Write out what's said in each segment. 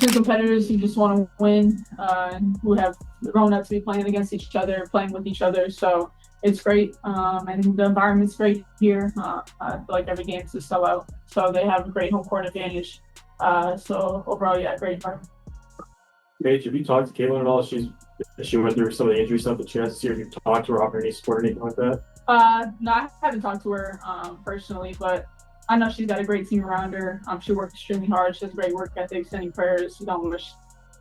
Two competitors who just want to win, and who have grown up to be playing against each other, playing with each other. So it's great, and the environment's great here. I feel like every game is a sellout, so they have a great home court advantage. So overall, yeah, great environment. Paige, have you talked to Caitlin at all? She went through some of the injury stuff, but she has to see if you talked to her, offer any support or anything like that. No, I haven't talked to her personally, but I know she's got a great team around her. She works extremely hard. She has great work ethic, sending prayers. We don't wish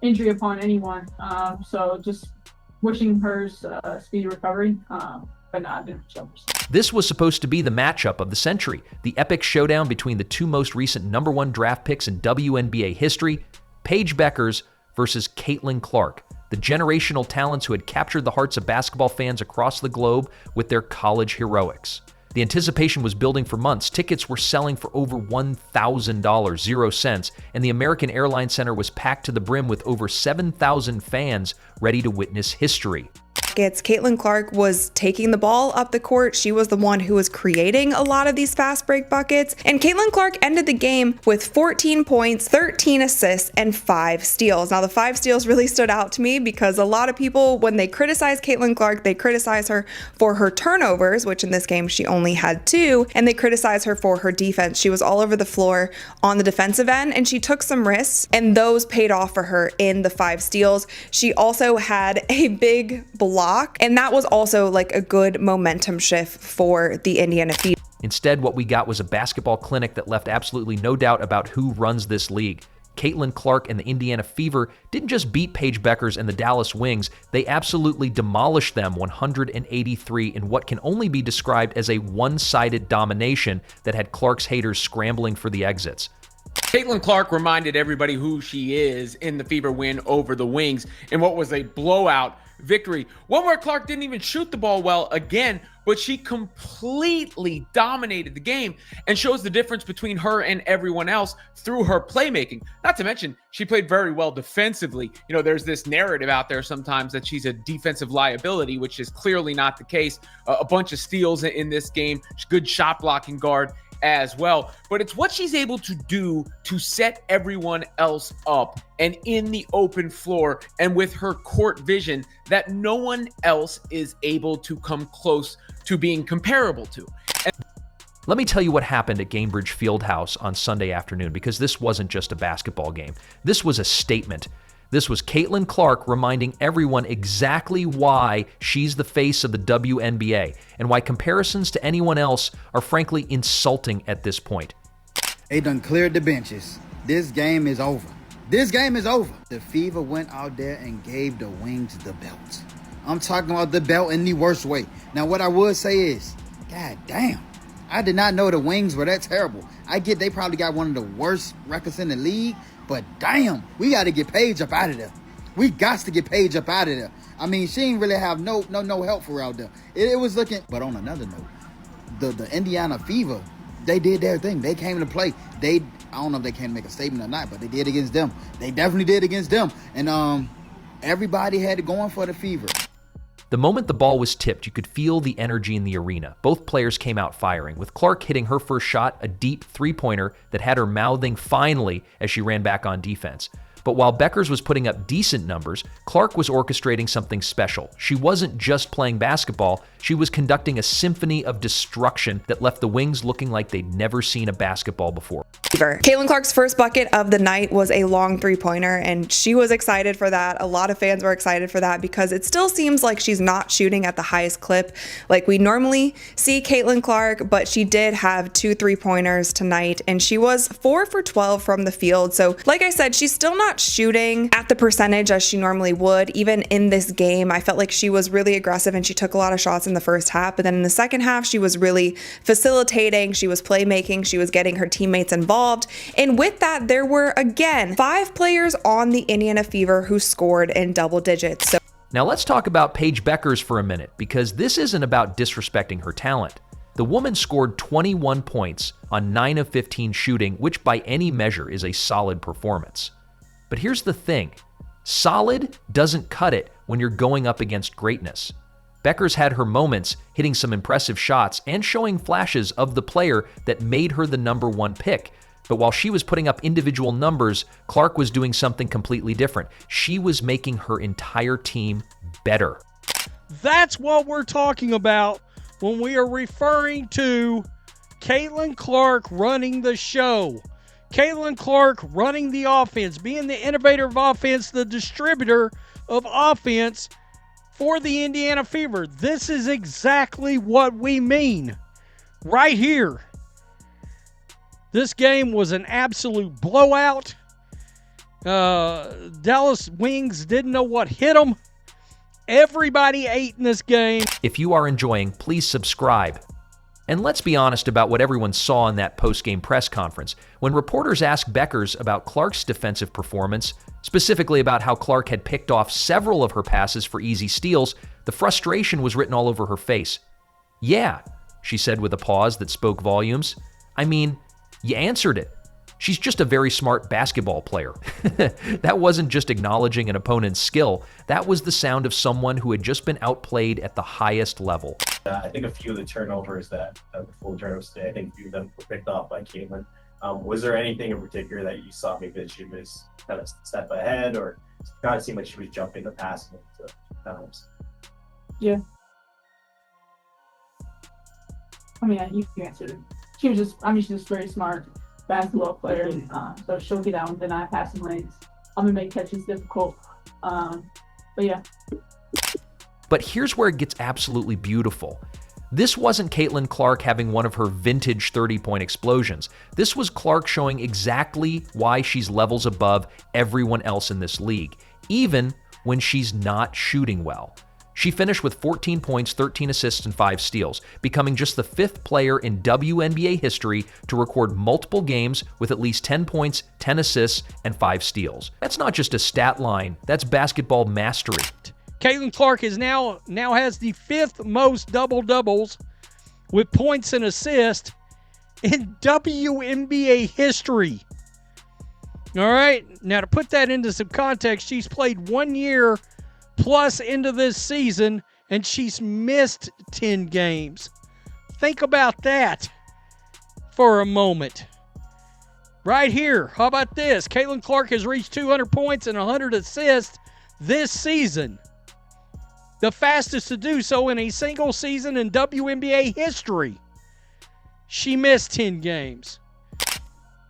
injury upon anyone. So just wishing her speedy recovery. But no, I didn't reach out. This was supposed to be the matchup of the century, the epic showdown between the two most recent #1 draft picks in WNBA history, Paige Bueckers versus Caitlin Clark, the generational talents who had captured the hearts of basketball fans across the globe with their college heroics. The anticipation was building for months. Tickets were selling for over $1,000, 0 cents, and the American Airlines Center was packed to the brim with over 7,000 fans ready to witness history. Caitlin Clark was taking the ball up the court. She was the one who was creating a lot of these fast break buckets. And Caitlin Clark ended the game with 14 points, 13 assists, and 5 steals. Now, the 5 steals really stood out to me because a lot of people, when they criticize Caitlin Clark, they criticize her for her turnovers, which in this game she only had 2, and they criticize her for her defense. She was all over the floor on the defensive end, and she took some risks, and those paid off for her in the 5 steals. She also had a big block, and that was also like a good momentum shift for the Indiana Fever. Instead, what we got was a basketball clinic that left absolutely no doubt about who runs this league. Caitlin Clark and the Indiana Fever didn't just beat Paige Bueckers and the Dallas Wings, they absolutely demolished them 183 in what can only be described as a one-sided domination that had Clark's haters scrambling for the exits. Caitlin Clark reminded everybody who she is in the Fever win over the Wings in what was a blowout victory. One where Clark didn't even shoot the ball well again, but she completely dominated the game and shows the difference between her and everyone else through her playmaking. Not to mention, she played very well defensively. You know, there's this narrative out there sometimes that she's a defensive liability, which is clearly not the case. A bunch of steals in this game, good shot blocking guard as well, but it's what she's able to do to set everyone else up and in the open floor and with her court vision that no one else is able to come close to being comparable to. Let me tell you what happened at Gainbridge Fieldhouse on Sunday afternoon, because this wasn't just a basketball game. This was a statement. This was Caitlin Clark reminding everyone exactly why she's the face of the WNBA and why comparisons to anyone else are frankly insulting at this point. They done cleared the benches. This game is over. This game is over. The Fever went out there and gave the Wings the belt. I'm talking about the belt in the worst way. Now, what I would say is, God damn, I did not know the Wings were that terrible. I get they probably got one of the worst records in the league, but damn, we got to get Paige up out of there. We got to get Paige up out of there. I mean, she ain't really have no help for her out there. It was looking, but on another note, the Indiana Fever, they did their thing. They came to play. I don't know if they came to make a statement or not, but they did against them. They definitely did against them. And everybody had it going for the Fever. The moment the ball was tipped, you could feel the energy in the arena. Both players came out firing, with Clark hitting her first shot, a deep three-pointer that had her mouthing finally as she ran back on defense. But while Bueckers was putting up decent numbers, Clark was orchestrating something special. She wasn't just playing basketball, she was conducting a symphony of destruction that left the Wings looking like they'd never seen a basketball before. Caitlin Clark's first bucket of the night was a long three-pointer, and she was excited for that. A lot of fans were excited for that because it still seems like she's not shooting at the highest clip like we normally see Caitlin Clark, but she did have 2 3-pointers tonight, and she was 4 for 12 from the field. So like I said, she's still not shooting at the percentage as she normally would. Even in this game, I felt like she was really aggressive and she took a lot of shots in the first half, but then in the second half, she was really facilitating, she was playmaking, she was getting her teammates involved. And with that, there were again 5 players on the Indiana Fever who scored in double digits. Now let's talk about Paige Bueckers for a minute, because this isn't about disrespecting her talent. The woman scored 21 points on 9 of 15 shooting, which by any measure is a solid performance. But here's the thing, solid doesn't cut it when you're going up against greatness. Bueckers had her moments, hitting some impressive shots and showing flashes of the player that made her the #1 pick. But while she was putting up individual numbers, Clark was doing something completely different. She was making her entire team better. That's what we're talking about when we are referring to Caitlin Clark running the show. Caitlin Clark running the offense, being the innovator of offense, the distributor of offense for the Indiana Fever. This is exactly what we mean right here. This game was an absolute blowout. Dallas Wings didn't know what hit them. Everybody ate in this game. If you are enjoying, please subscribe. And let's be honest about what everyone saw in that post-game press conference. When reporters asked Bueckers about Clark's defensive performance, specifically about how Clark had picked off several of her passes for easy steals, the frustration was written all over her face. "Yeah," she said with a pause that spoke volumes. "I mean, you answered it. She's just a very smart basketball player." That wasn't just acknowledging an opponent's skill. That was the sound of someone who had just been outplayed at the highest level. I think a few of the turnovers the full turnovers today, I think a few of them were picked off by Caitlin. Was there anything in particular that you saw maybe that she was kind of step ahead, or it kind of seemed like she was jumping the pass into times? Yeah. I mean, you answered it. She's just very smart basketball player. So she'll get out and deny passing lanes. I'm gonna make catches difficult. But yeah. But here's where it gets absolutely beautiful. This wasn't Caitlin Clark having one of her vintage 30-point explosions. This was Clark showing exactly why she's levels above everyone else in this league, even when she's not shooting well. She finished with 14 points, 13 assists, and 5 steals, becoming just the 5th player in WNBA history to record multiple games with at least 10 points, 10 assists, and 5 steals. That's not just a stat line, that's basketball mastery. Caitlin Clark is now has the 5th most double-doubles with points and assists in WNBA history. All right, now to put that into some context, she's played 1 year plus into this season, and she's missed 10 games. Think about that for a moment. Right here, how about this? Caitlin Clark has reached 200 points and 100 assists this season. The fastest to do so in a single season in WNBA history. She missed 10 games.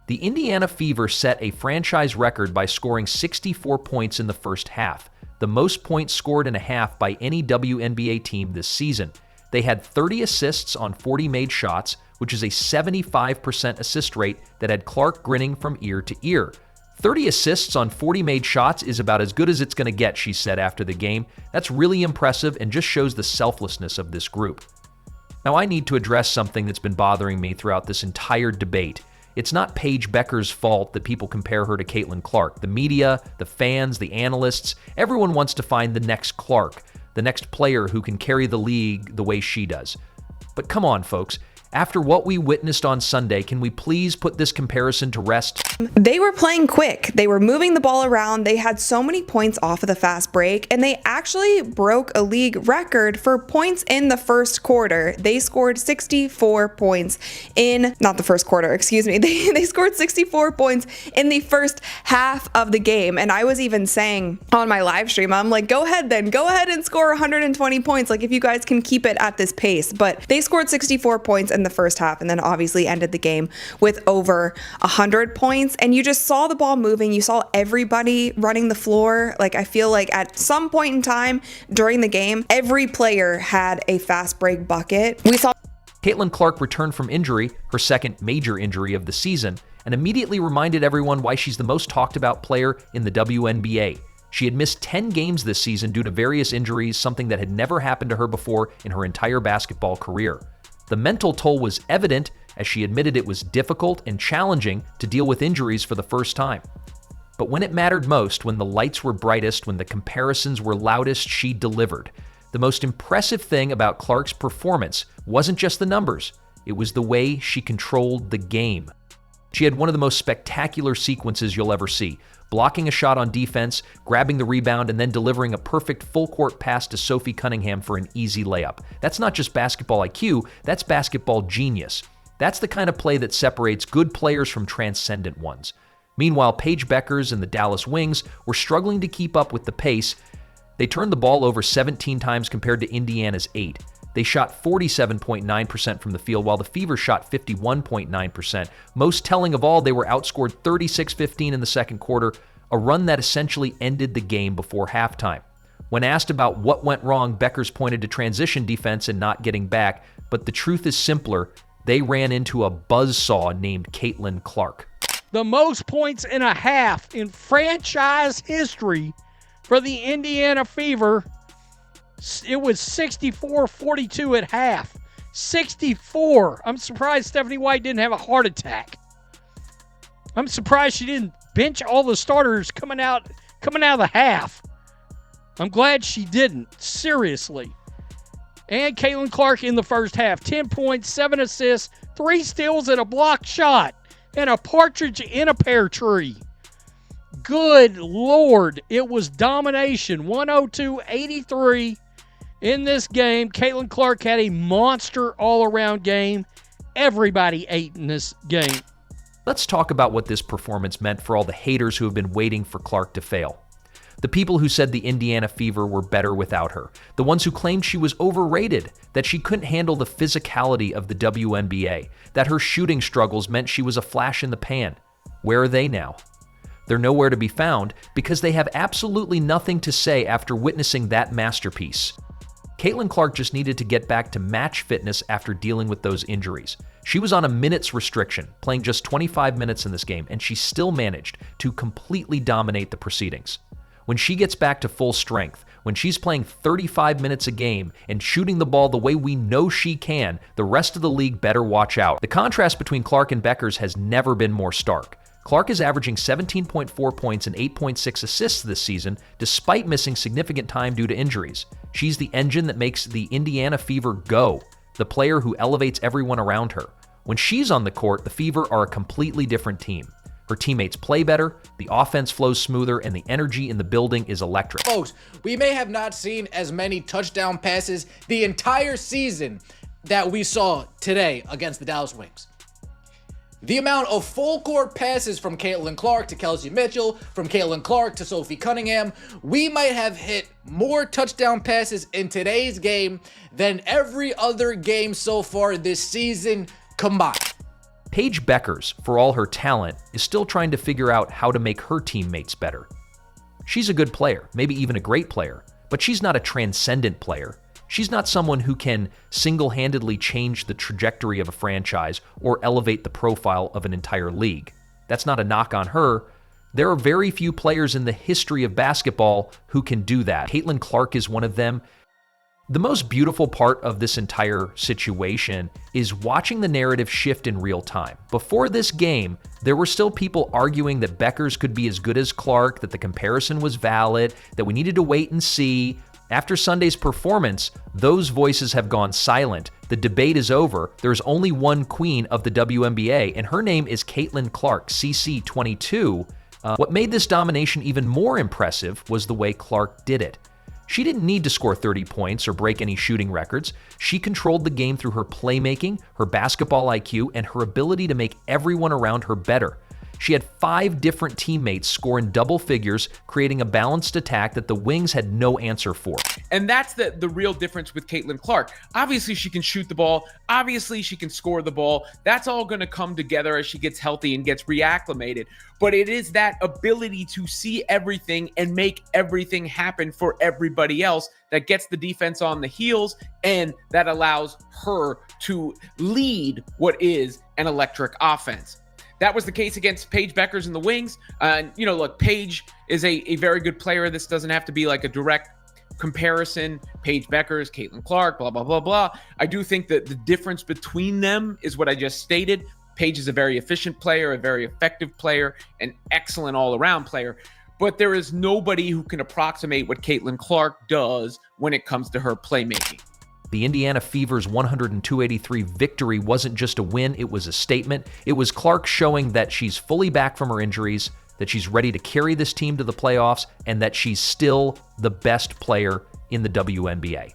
The Indiana Fever set a franchise record by scoring 64 points in the first half, the most points scored in a half by any WNBA team this season. They had 30 assists on 40 made shots, which is a 75% assist rate that had Clark grinning from ear to ear. 30 assists on 40 made shots is about as good as it's going to get, she said after the game. That's really impressive and just shows the selflessness of this group. Now, I need to address something that's been bothering me throughout this entire debate. It's not Paige Bueckers' fault that people compare her to Caitlin Clark. The media, the fans, the analysts, everyone wants to find the next Clark, the next player who can carry the league the way she does. But come on, folks. After what we witnessed on Sunday, can we please put this comparison to rest? They were playing quick. They were moving the ball around. They had so many points off of the fast break, and they actually broke a league record for points in the first quarter. They scored 64 points in, not the first quarter, excuse me. They scored 64 points in the first half of the game. And I was even saying on my live stream, I'm like, go ahead and score 120 points. Like, if you guys can keep it at this pace. But they scored 64 points in the first half, and then obviously ended the game with over 100 points. And you just saw the ball moving. You saw everybody running the floor. Like, I feel like at some point in time during the game, every player had a fast break bucket. We saw Caitlin Clark returned from injury, her second major injury of the season, and immediately reminded everyone why she's the most talked about player in the WNBA. She had missed 10 games this season due to various injuries, something that had never happened to her before in her entire basketball career. The mental toll was evident as she admitted it was difficult and challenging to deal with injuries for the first time. But when it mattered most, when the lights were brightest, when the comparisons were loudest, she delivered. The most impressive thing about Clark's performance wasn't just the numbers, it was the way she controlled the game. She had one of the most spectacular sequences you'll ever see, blocking a shot on defense, grabbing the rebound, and then delivering a perfect full-court pass to Sophie Cunningham for an easy layup. That's not just basketball IQ, that's basketball genius. That's the kind of play that separates good players from transcendent ones. Meanwhile, Paige Bueckers and the Dallas Wings were struggling to keep up with the pace. They turned the ball over 17 times compared to Indiana's 8. They shot 47.9% from the field, while the Fever shot 51.9%. Most telling of all, they were outscored 36-15 in the second quarter, a run that essentially ended the game before halftime. When asked about what went wrong, Bueckers pointed to transition defense and not getting back, but the truth is simpler. They ran into a buzzsaw named Caitlin Clark. The most points in a half in franchise history for the Indiana Fever. It was 64-42 at half. 64. I'm surprised Stephanie White didn't have a heart attack. I'm surprised she didn't bench all the starters coming out of the half. I'm glad she didn't. Seriously. And Caitlin Clark in the first half. 10 points, 7 assists, 3 steals, and a blocked shot. And a partridge in a pear tree. Good Lord. It was domination. 102-83 in this game. Caitlin Clark had a monster all-around game. Everybody ate in this game. Let's talk about what this performance meant for all the haters who have been waiting for Clark to fail. The people who said the Indiana Fever were better without her. The ones who claimed she was overrated, that she couldn't handle the physicality of the WNBA, that her shooting struggles meant she was a flash in the pan. Where are they now? They're nowhere to be found because they have absolutely nothing to say after witnessing that masterpiece. Caitlin Clark just needed to get back to match fitness after dealing with those injuries. She was on a minutes restriction, playing just 25 minutes in this game, and she still managed to completely dominate the proceedings. When she gets back to full strength, when she's playing 35 minutes a game and shooting the ball the way we know she can, the rest of the league better watch out. The contrast between Clark and Bueckers has never been more stark. Clark is averaging 17.4 points and 8.6 assists this season, despite missing significant time due to injuries. She's the engine that makes the Indiana Fever go, the player who elevates everyone around her. When she's on the court, the Fever are a completely different team. Her teammates play better, the offense flows smoother, and the energy in the building is electric. Folks, we may have not seen as many touchdown passes the entire season that we saw today against the Dallas Wings. The amount of full court passes from Caitlin Clark to Kelsey Mitchell, from Caitlin Clark to Sophie Cunningham, we might have hit more touchdown passes in today's game than every other game so far this season combined. Paige Bueckers, for all her talent, is still trying to figure out how to make her teammates better. She's a good player, maybe even a great player, but she's not a transcendent player. She's not someone who can single-handedly change the trajectory of a franchise or elevate the profile of an entire league. That's not a knock on her. There are very few players in the history of basketball who can do that. Caitlin Clark is one of them. The most beautiful part of this entire situation is watching the narrative shift in real time. Before this game, there were still people arguing that Bueckers could be as good as Clark, that the comparison was valid, that we needed to wait and see. After Sunday's performance, those voices have gone silent. The debate is over. There's only one queen of the WNBA, and her name is Caitlin Clark, CC22. What made this domination even more impressive was the way Clark did it. She didn't need to score 30 points or break any shooting records. She controlled the game through her playmaking, her basketball IQ, and her ability to make everyone around her better. She had 5 different teammates score in double figures, creating a balanced attack that the Wings had no answer for. And that's the real difference with Caitlin Clark. Obviously, she can shoot the ball. Obviously, she can score the ball. That's all going to come together as she gets healthy and gets reacclimated. But it is that ability to see everything and make everything happen for everybody else that gets the defense on the heels and that allows her to lead what is an electric offense. That was the case against Paige Bueckers and the Wings. Look, Paige is a very good player. This doesn't have to be like a direct comparison. Paige Bueckers, Caitlin Clark, blah, blah, blah, blah. I do think that the difference between them is what I just stated. Paige is a very efficient player, a very effective player, an excellent all-around player. But there is nobody who can approximate what Caitlin Clark does when it comes to her playmaking. The Indiana Fever's 102-83 victory wasn't just a win, it was a statement. It was Clark showing that she's fully back from her injuries, that she's ready to carry this team to the playoffs, and that she's still the best player in the WNBA.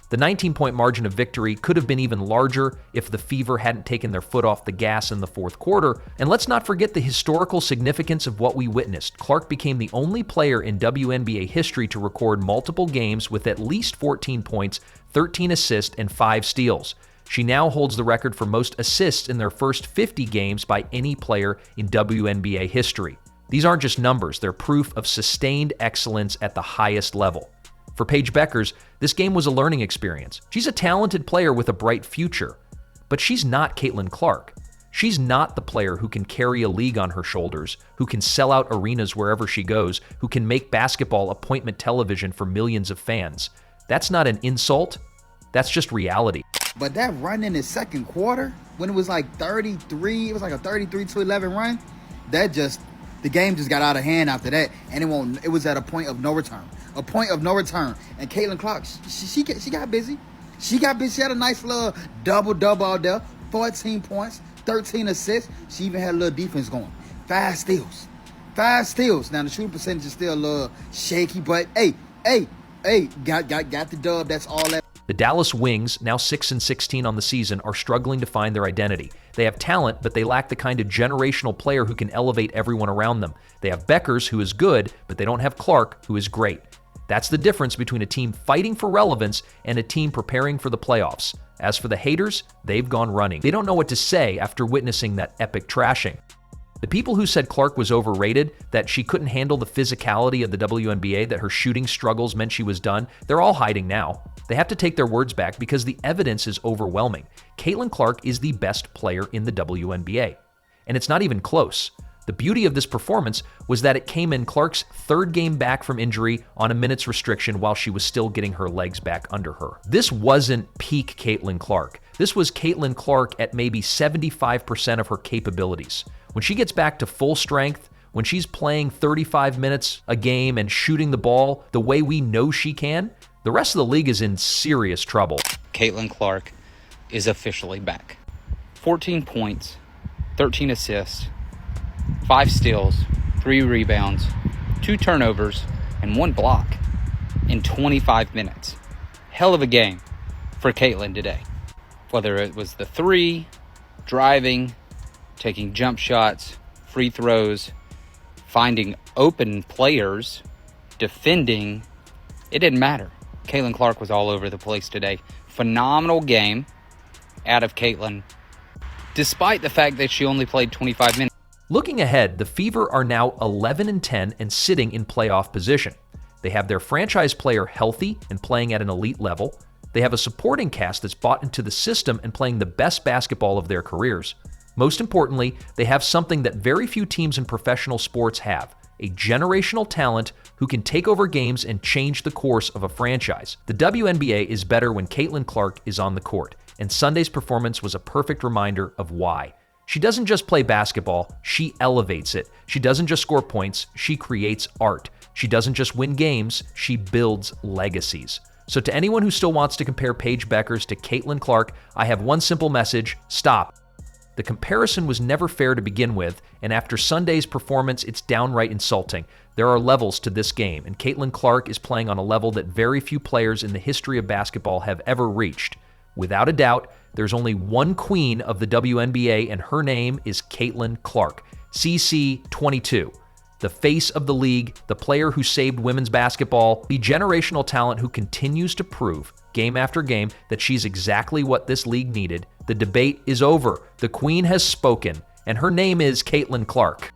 The 19-point margin of victory could have been even larger if the Fever hadn't taken their foot off the gas in the fourth quarter. And let's not forget the historical significance of what we witnessed. Clark became the only player in WNBA history to record multiple games with at least 14 points, 13 assists, and 5 steals. She now holds the record for most assists in their first 50 games by any player in WNBA history. These aren't just numbers, they're proof of sustained excellence at the highest level. For Paige Bueckers, this game was a learning experience. She's a talented player with a bright future, but she's not Caitlin Clark. She's not the player who can carry a league on her shoulders, who can sell out arenas wherever she goes, who can make basketball appointment television for millions of fans. That's not an insult, that's just reality. But that run in the second quarter, when it was like 33, it was like a 33-11 run, the game just got out of hand after that, and it was at a point of no return. A point of no return. And Caitlin Clark, she got busy. She had a nice little double-double out there. 14 points, 13 assists. She even had a little defense going. 5 steals. Now, the shooting percentage is still a little shaky, but hey, got the dub. That's all that. The Dallas Wings, now 6-16 on the season, are struggling to find their identity. They have talent, but they lack the kind of generational player who can elevate everyone around them. They have Bueckers, who is good, but they don't have Clark, who is great. That's the difference between a team fighting for relevance and a team preparing for the playoffs. As for the haters, they've gone running. They don't know what to say after witnessing that epic trashing. The people who said Clark was overrated, that she couldn't handle the physicality of the WNBA, that her shooting struggles meant she was done, they're all hiding now. They have to take their words back because the evidence is overwhelming. Caitlin Clark is the best player in the WNBA. And it's not even close. The beauty of this performance was that it came in Clark's third game back from injury on a minutes restriction while she was still getting her legs back under her. This wasn't peak Caitlin Clark. This was Caitlin Clark at maybe 75% of her capabilities. When she gets back to full strength, when she's playing 35 minutes a game and shooting the ball the way we know she can, the rest of the league is in serious trouble. Caitlin Clark is officially back. 14 points, 13 assists, 5 steals, 3 rebounds, 2 turnovers, and 1 block in 25 minutes. Hell of a game for Caitlin today. Whether it was the 3, driving, taking jump shots, free throws, finding open players, defending, it didn't matter. Caitlin Clark was all over the place today. Phenomenal game out of Caitlin, despite the fact that she only played 25 minutes. Looking ahead, the Fever are now 11-10 and sitting in playoff position. They have their franchise player healthy and playing at an elite level. They have a supporting cast that's bought into the system and playing the best basketball of their careers. Most importantly, they have something that very few teams in professional sports have: a generational talent who can take over games and change the course of a franchise. The WNBA is better when Caitlin Clark is on the court, and Sunday's performance was a perfect reminder of why. She doesn't just play basketball, she elevates it. She doesn't just score points, she creates art. She doesn't just win games, she builds legacies. So to anyone who still wants to compare Paige Bueckers to Caitlin Clark, I have one simple message: stop. The comparison was never fair to begin with, and after Sunday's performance, it's downright insulting. There are levels to this game, and Caitlin Clark is playing on a level that very few players in the history of basketball have ever reached. Without a doubt, there's only one queen of the WNBA, and her name is Caitlin Clark, CC22. The face of the league, the player who saved women's basketball, the generational talent who continues to prove, game after game, that she's exactly what this league needed. The debate is over. The queen has spoken, and her name is Caitlin Clark.